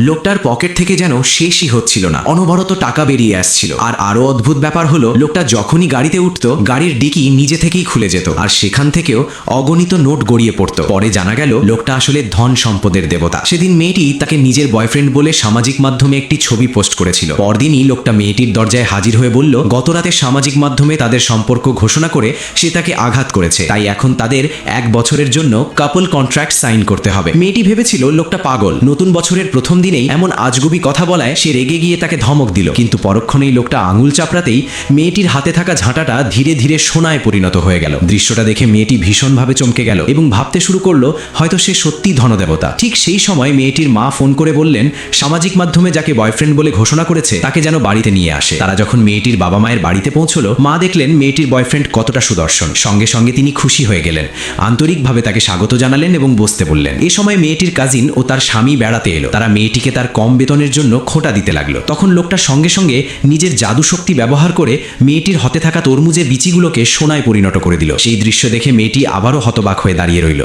লোকটার পকেট থেকে যেন শেষই হচ্ছিল না, অনবরত টাকা বেরিয়ে আসছিল। আর আরো অদ্ভুত ব্যাপার হলো, লোকটা যখনই গাড়িতে উঠত গাড়ির ডিকি নিজে থেকেই খুলে যেত, আর সেখান থেকেও অগণিত নোট গড়িয়ে পড়তো। পরে জানা গেল লোকটা আসলে ধন সম্পদের দেবতা। সেদিন মেয়েটি তাকে নিজের বয়ফ্রেন্ড বলে সামাজিক মাধ্যমে একটি ছবি পোস্ট করেছিল। পরদিনই লোকটা মেয়েটির দরজায় হাজির হয়ে বলল গতরাতে সামাজিক মাধ্যমে তাদের সম্পর্ক ঘোষণা করে সে তাকে আঘাত করেছে, তাই এখন তাদের 1 বছরের জন্য কাপল কন্ট্রাক্ট সাইন করতে হবে। মেয়েটি ভেবেছিল লোকটা পাগল। নতুন বছরের প্রথম দিনেই এমন আজগুবি কথা বলায় সে রেগে গিয়ে তাকে ধমক দিল, কিন্তু পরক্ষণেই লোকটা আঙুল চাপড়াতেই মেয়েটির হাতে থাকা ঝাঁটাটা ধীরে ধীরে সোনায় পরিণত হয়ে গেল। দৃশ্যটা দেখে মেয়েটি ভীষণভাবে চমকে গেল এবং ভাবতে শুরু করলো হয়তো সে সত্যি ধনদেবতা। ঠিক সেই সময় মেয়েটির মা ফোন করে বললেন সামাজিক মাধ্যমে যাকে বয়ফ্রেন্ড বলে ঘোষণা করেছে তাকে যেন বাড়িতে নিয়ে আসে। তারা যখন মেয়েটির বাবা মায়ের বাড়িতে পৌঁছলো, মা দেখলেন মেয়েটির বয়ফ্রেন্ড কতটা সুদর্শন। সঙ্গে সঙ্গে তিনি খুশি হয়ে গেলেন, আন্তরিকভাবে তাকে স্বাগত জানালেন এবং বসতে বললেন। এই সময় মেয়েটির কাজিন ও তার স্বামী বেড়াতে এলো। তারা মেয়েটিকে তার কম বেতনের জন্য খোঁটা দিতে লাগলো। তখন লোকটা সঙ্গে সঙ্গে নিজের জাদু শক্তি ব্যবহার করে মেয়েটির হাতে থাকা তরমুজের বিচিগুলোকে সোনায় পরিণত করে দিল। সেই দৃশ্য দেখে মেয়েটি আবারও হতবাক হয়ে দাঁড়িয়ে রইল।